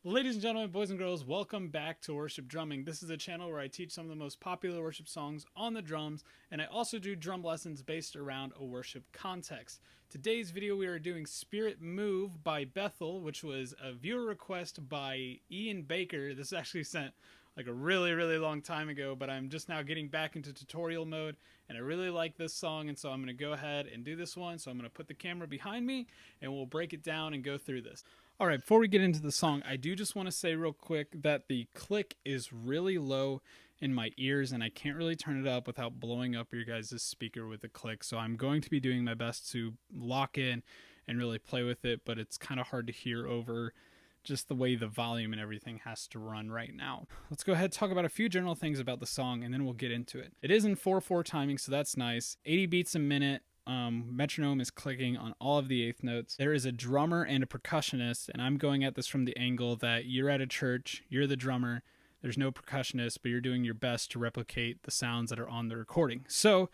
Ladies and gentlemen, boys and girls, welcome back to Worship Drumming. This is a channel where I teach some of the most popular worship songs on the drums, and I also do drum lessons based around a worship context. Today's video, we are doing Spirit Move by Bethel, which was a viewer request by Ian Baker. This is actually sent like a really long time ago, but I'm just now getting back into tutorial mode, and I really like this song, and so I'm going to go ahead and do this one. So I'm going to put the camera behind me, and we'll break it down and go through this. All right, before we get into the song, I do just want to say real quick that the click is really low in my ears, and I can't really turn it up without blowing up your guys' speaker with the click. So I'm going to be doing my best to lock in and really play with it, but it's kind of hard to hear over just the way the volume and everything has to run right now. Let's go ahead and talk about a few general things about the song, and then we'll get into it. It is in 4/4 timing, so that's nice. 80 beats a minute. Metronome is clicking on all of the eighth notes. There is a drummer and a percussionist, and I'm going at this from the angle that you're at a church, you're the drummer, there's no percussionist, but you're doing your best to replicate the sounds that are on the recording. So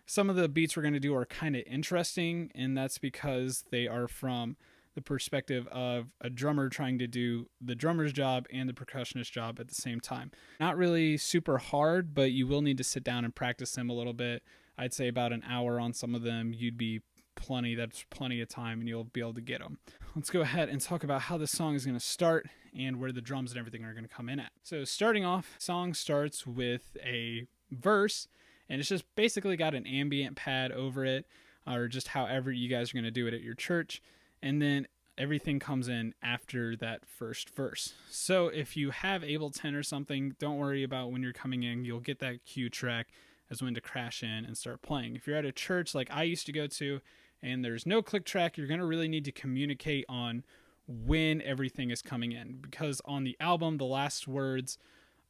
some of the beats we're going to do are kind of interesting, and that's because they are from the perspective of a drummer trying to do the drummer's job and the percussionist job at the same time. Not really super hard, but you will need to sit down and practice them a little bit. I'd say about an hour on some of them. That's plenty of time, and you'll be able to get them. Let's go ahead and talk about how this song is going to start and where the drums and everything are going to come in at. So starting off, song starts with a verse, and it's just basically got an ambient pad over it, or just however you guys are going to do it at your church. And then everything comes in after that first verse. So if you have Ableton or something, don't worry about when you're coming in. You'll get that cue track as when to crash in and start playing. If you're at a church like I used to go to and there's no click track, you're going to really need to communicate on when everything is coming in, because on the album the last words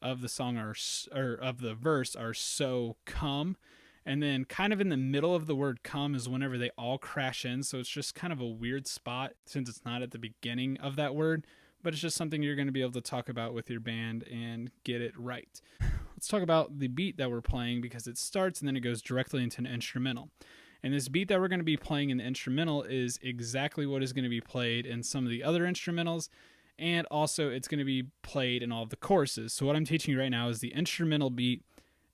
of the song of the verse are "so come," and then kind of in the middle of the word "come" is whenever they all crash in. So it's just kind of a weird spot since it's not at the beginning of that word, but it's just something you're going to be able to talk about with your band and get it right. Let's talk about the beat that we're playing, because it starts and then it goes directly into an instrumental. And this beat that we're going to be playing in the instrumental is exactly what is going to be played in some of the other instrumentals, and also it's going to be played in all of the choruses. So what I'm teaching you right now is the instrumental beat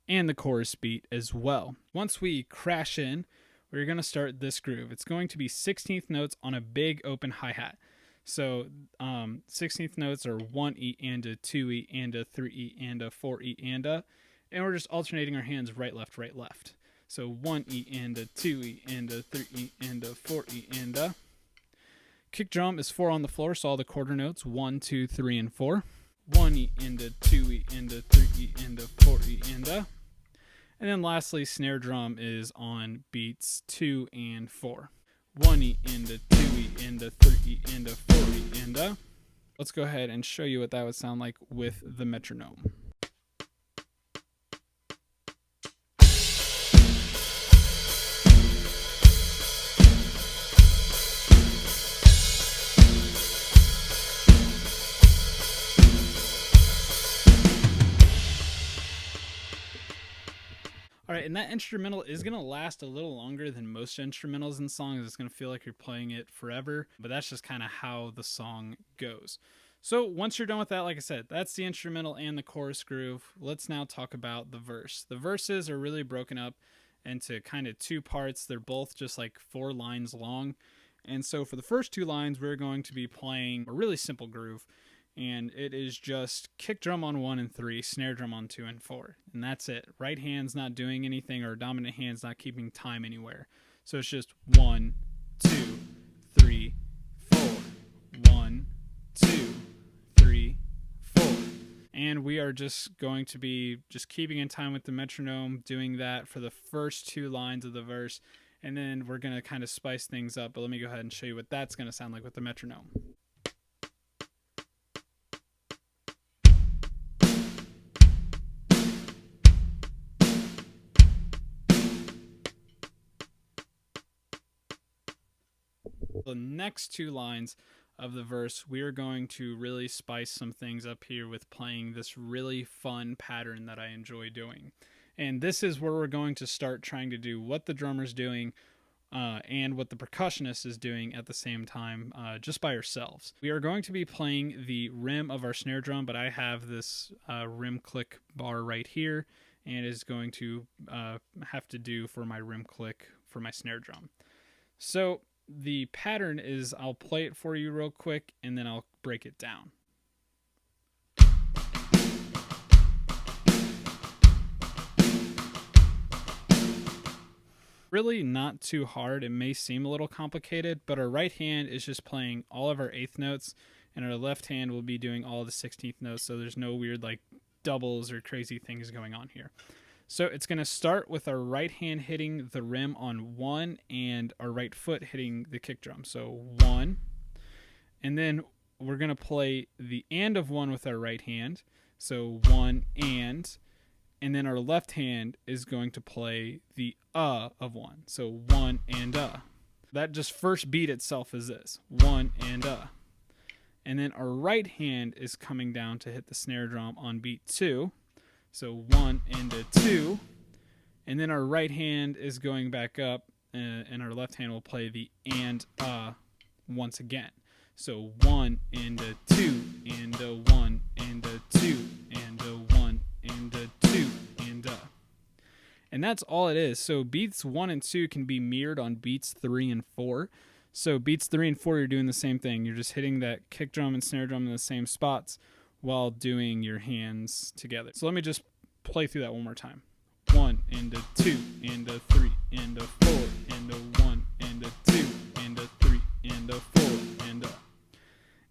and the chorus beat as well. Once we crash in, we're going to start this groove. It's going to be 16th notes on a big open hi-hat. So 16th notes are 1E and a 2E and a 3E and a 4E and a, and we're just alternating our hands right, left. So 1E and a 2E and a 3E and a 4E and a. Kick drum is 4 on the floor, so all the quarter notes 1, 2, 3, and 4. 1E and a 2E and a 3E and a 4E and a. And then lastly, snare drum is on beats 2 and 4. 1E and a 2E and a 3E and a 4E and a. Let's go ahead and show you what that would sound like with the metronome. All right, and that instrumental is going to last a little longer than most instrumentals in songs. It's going to feel like you're playing it forever, but that's just kind of how the song goes. So once you're done with that, like I said, that's the instrumental and the chorus groove. Let's now talk about the verse. The verses are really broken up into kind of two parts. They're both just like 4 lines long. And so for the first 2 lines, we're going to be playing a really simple groove. And it is just kick drum on 1 and 3, snare drum on 2 and 4. And that's it. Right hand's not doing anything, or dominant hand's not keeping time anywhere. So it's just 1, 2, 3, 4. 1, 2, 3, 4. And we are just going to be just keeping in time with the metronome, doing that for the first 2 lines of the verse. And then we're going to kind of spice things up. But let me go ahead and show you what that's going to sound like with the metronome. The next 2 lines of the verse, we are going to really spice some things up here with playing this really fun pattern that I enjoy doing. And this is where we're going to start trying to do what the drummer's doing and what the percussionist is doing at the same time, just by ourselves. We are going to be playing the rim of our snare drum, but I have this rim click bar right here, and is going to have to do for my rim click for my snare drum. So the pattern is, I'll play it for you real quick, and then I'll break it down. Really not too hard. It may seem a little complicated, but our right hand is just playing all of our eighth notes, and our left hand will be doing all the 16th notes, so there's no weird like doubles or crazy things going on here. So it's going to start with our right hand hitting the rim on 1 and our right foot hitting the kick drum. So 1, and then we're going to play the and of 1 with our right hand. So 1 and then our left hand is going to play the of 1. So 1 and That just first beat itself is this, 1 and And then our right hand is coming down to hit the snare drum on beat 2. So 1 and 2, and then our right hand is going back up, and our left hand will play the and once again. So 1 and 2 and 1 and 2 and 1 and 2 and that's all it is. So beats 1 and 2 can be mirrored on beats 3 and 4. So beats 3 and 4, you're doing the same thing. You're just hitting that kick drum and snare drum in the same spots while doing your hands together. So let me just play through that one more time. 1 and 2 and 3 and 4 and 1 and 2 and 3 and 4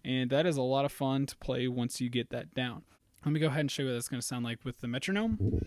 and that is a lot of fun to play once you get that down. Let me go ahead and show you what that's going to sound like with the metronome.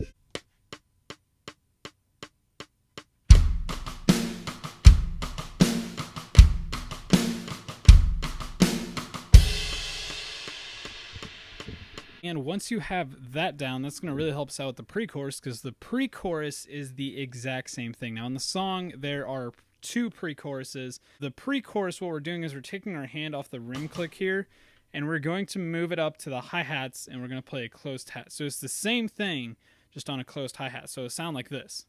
And once you have that down, that's going to really help us out with the pre-chorus, because the pre-chorus is the exact same thing. Now in the song, there are 2 pre-choruses. The pre-chorus, what we're doing is we're taking our hand off the rim click here, and we're going to move it up to the hi-hats, and we're going to play a closed hat. So it's the same thing, just on a closed hi-hat. So it'll sound like this.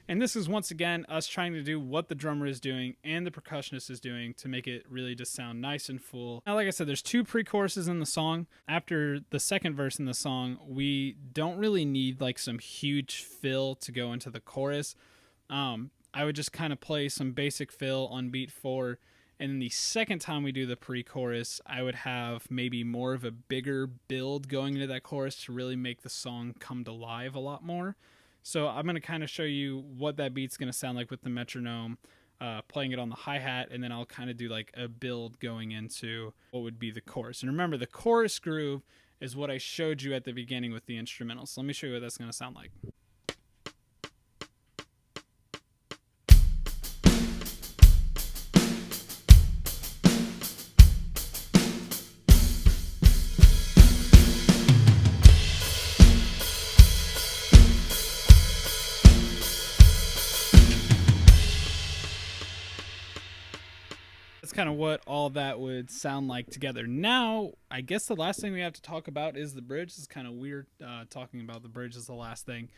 And this is once again us trying to do what the drummer is doing and the percussionist is doing to make it really just sound nice and full. Now, like I said, there's 2 pre-choruses in the song. After the second verse in the song, we don't really need like some huge fill to go into the chorus. I would just kind of play some basic fill on beat 4. And then the second time we do the pre-chorus, I would have maybe more of a bigger build going into that chorus to really make the song come to life a lot more. So I'm going to kind of show you what that beat's going to sound like with the metronome, playing it on the hi-hat, and then I'll kind of do like a build going into what would be the chorus. And remember, the chorus groove is what I showed you at the beginning with the instrumental. So let me show you what that's going to sound like. That's kind of what all that would sound like together. Now, I guess the last thing we have to talk about is the bridge. It's kind of weird talking about the bridge as the last thing.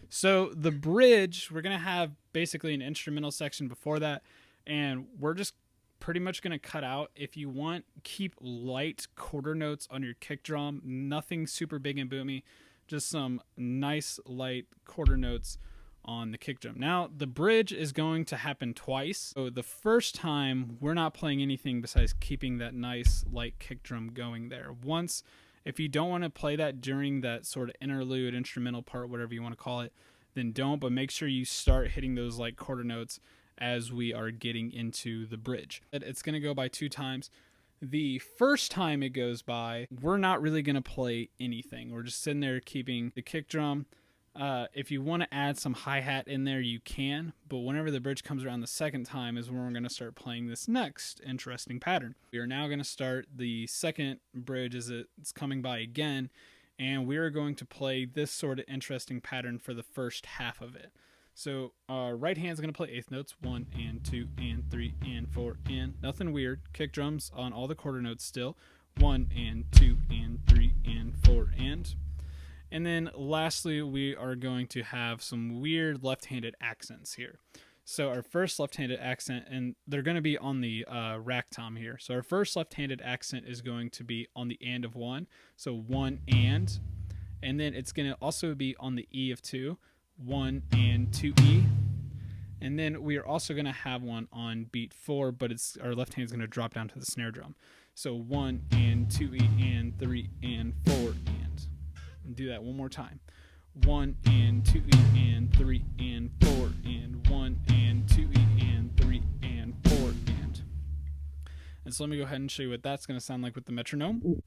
So the bridge, we're going to have basically an instrumental section before that, and we're just pretty much going to cut out. If you want, keep light quarter notes on your kick drum. Nothing super big and boomy, just some nice light quarter notes on the kick drum. Now, the bridge is going to happen twice. So the first time, we're not playing anything besides keeping that nice light kick drum going there. Once, if you don't want to play that during that sort of interlude, instrumental part, whatever you want to call it, then don't, but make sure you start hitting those light quarter notes as we are getting into the bridge. It's going to go by 2 times. The first time it goes by, we're not really going to play anything. We're just sitting there keeping the kick drum. If you want to add some hi-hat in there, you can, but whenever the bridge comes around the second time is when we're going to start playing this next interesting pattern. We are now going to start the second bridge as it's coming by again, and we are going to play this sort of interesting pattern for the first half of it. So our right hand's going to play eighth notes, 1 and 2 and 3 and 4 and nothing weird. Kick drums on all the quarter notes still, 1 and 2 and 3 and 4 and And then lastly, we are going to have some weird left-handed accents here. So our first left-handed accent, and they're going to be on the rack tom here. So our first left-handed accent is going to be on the and of one. So one and then it's going to also be on the E of two, one and two E. And then we are also going to have one on beat four, but it's our left hand is going to drop down to the snare drum. So one and two E and three and four and do that one more time. One and two E and three and four and one and two E and three and four and so let me go ahead and show you what that's going to sound like with the metronome.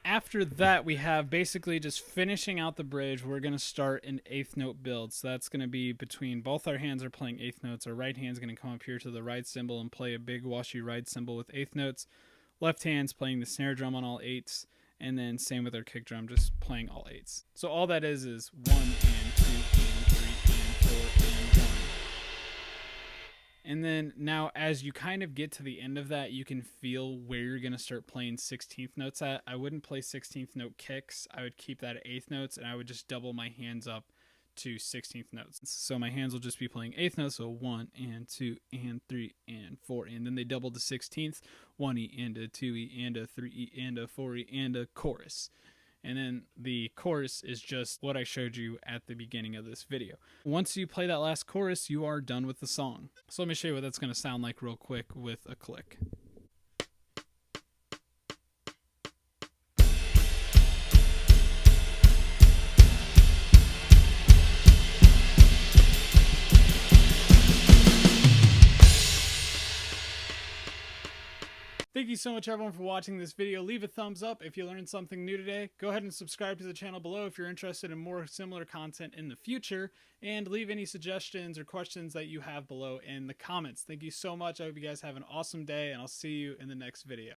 After that, we have basically just finishing out the bridge. We're going to start an eighth note build. So that's going to be between both our hands are playing eighth notes. Our right hand's going to come up here to the right cymbal and play a big washy right cymbal with eighth notes. Left hand's playing the snare drum on all eights. And then same with our kick drum, just playing all eights. So all that is 1 and 2 and 3 and 4 and 1. And then now as you kind of get to the end of that, you can feel where you're going to start playing 16th notes at. I wouldn't play 16th note kicks. I would keep that at 8th notes, and I would just double my hands up to 16th notes. So my hands will just be playing 8th notes, so 1 and 2 and 3 and 4. And then they double to 16th, 1E and a 2E and a 3E and a 4E and a chorus. And then the chorus is just what I showed you at the beginning of this video. Once you play that last chorus, you are done with the song. So let me show you what that's going to sound like real quick with a click. Thank you so much everyone for watching this video. Leave a thumbs up if you learned something new today. Go ahead and subscribe to the channel below if you're interested in more similar content in the future. And leave any suggestions or questions that you have below in the comments. Thank you so much. I hope you guys have an awesome day, and I'll see you in the next video.